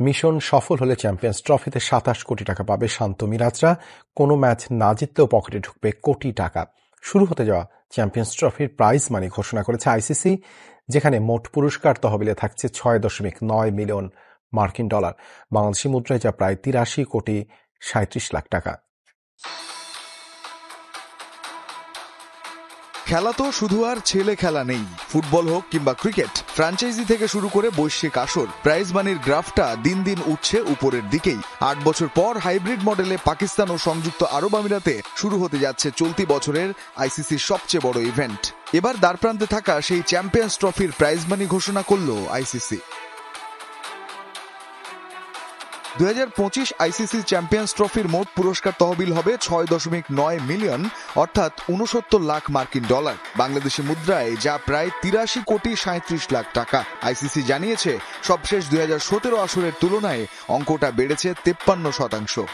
Mission সফল হলে champions ট্রফিতে ২৭ কোটি টাকা পাবে শান্ত মিরাজরা। কোনো ম্যাচ না জিতলেও পকেটে ঢুকবে কোটি টাকা। শুরু হতে যাওয়া চ্যাম্পিয়ন্স ট্রফির প্রাইজ মানি ঘোষণা করেছে আইসিসি, যেখানে মোট পুরস্কার তহবিলে থাকছে ৬.৯ মিলিয়ন মার্কিন ডলার, বাংলাদেশি মুদ্রায় যা প্রায় ৮৩ কোটি ৩৭ লাখ টাকা। খেলা তো শুধু আর ছেলে খেলা নেই। ফুটবল হোক কিংবা ক্রিকেট, ফ্র্যাঞ্চাইজি থেকে শুরু করে বৈশ্বিক আসর, প্রাইজ মানির গ্রাফটা দিন দিন উঠছে উপরের দিকেই। ৮ বছর পর হাইব্রিড মডেলে পাকিস্তান ও সংযুক্ত আরব আমিরাতে শুরু হতে যাচ্ছে চলতি বছরের আইসিসির সবচেয়ে বড় ইভেন্ট। এবার দ্বারপ্রান্তে থাকা সেই চ্যাম্পিয়ন্স ট্রফির প্রাইজ মানি ঘোষণা করল আইসিসি। ২০২৫ আইসিসি চ্যাম্পিয়ন্স ট্রফির মোট পুরস্কার তহবিল হবে ৬.৯ মিলিয়ন, অর্থাৎ ৬৯ লাখ মার্কিন ডলার, বাংলাদেশি মুদ্রায় যা প্রায় ৮৩ কোটি ৩৭ লাখ টাকা। আইসিসি জানিয়েছে সবশেষ ২০১৭ আসরের তুলনায় অঙ্কটা বেড়েছে ৫৩%।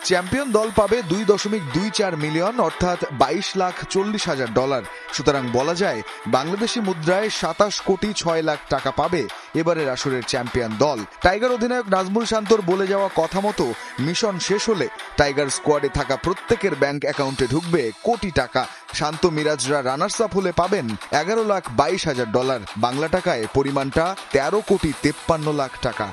চ্যাম্পিয়ন দল পাবে ২.২৪ মিলিয়ন, অর্থাৎ ২২,৪০,০০০ ডলার। সুতরাং বলা যায় বাংলাদেশি মুদ্রায় ২৭ কোটি ৬ লাখ টাকা পাবে এবারের আসরের চ্যাম্পিয়ন দল। টাইগার অধিনায়ক নাজমুল শান্তর বলে যাওয়া কথা মতো মিশন শেষ হলে টাইগার স্কোয়াডে থাকা প্রত্যেকের ব্যাংক অ্যাকাউন্টে ঢুকবে কোটি টাকা। শান্ত মিরাজরা রানার্স আপ হলে পাবেন ১১,২২,০০০ ডলার, বাংলা টাকায় পরিমাণটা ১৩ কোটি ৫৩ লাখ টাকা।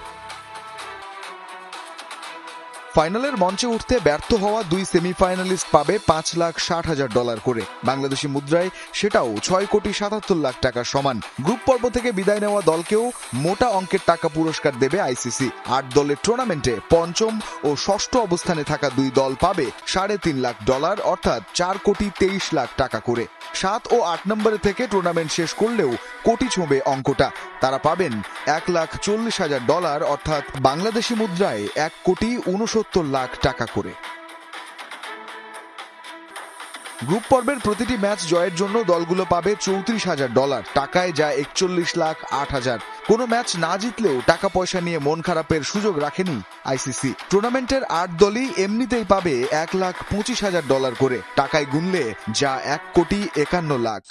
ফাইনালের মঞ্চে উঠতে ব্যর্থ হওয়া ২ সেমিফাইনালিস্ট পাবে ৫,৬০,০০০ ডলার করে, বাংলাদেশি মুদ্রায় সেটাও ৬ কোটি ৭৭ লাখ টাকার সমান। গ্রুপ পর্ব থেকে বিদায় নেওয়া দলকেও মোটা অঙ্কের টাকা পুরস্কার দেবে আইসিসি। ৮ দলের টুর্নামেন্টে পঞ্চম ও ষষ্ঠ অবস্থানে থাকা ২ দল পাবে ৩.৫ লাখ ডলার, অর্থাৎ ৪ কোটি ২৩ লাখ টাকা করে। ৭ ও ৮ নম্বরে থেকে টুর্নামেন্ট শেষ করলেও কোটি ছোঁবে অঙ্কটা। তারা পাবেন ১,৪০,০০০ ডলার, অর্থাৎ বাংলাদেশি মুদ্রায় ১ কোটি ৬৯ লাখ টাকা করে। গ্রুপ পর্বের প্রতিটি ম্যাচ জয়ের জন্য দলগুলো পাবে ৩৪,০০০ ডলার, টাকায় যা ৪১,০৮,০০০। কোনো ম্যাচ না জিতলেও টাকা পয়সা নিয়ে মন খারাপের সুযোগ রাখেনি আইসিসি। টুর্নামেন্টের ৮ দলই এমনিতেই পাবে ১,২৫,০০০ ডলার করে, টাকায় গুনলে যা ১ কোটি ৫১ লাখ।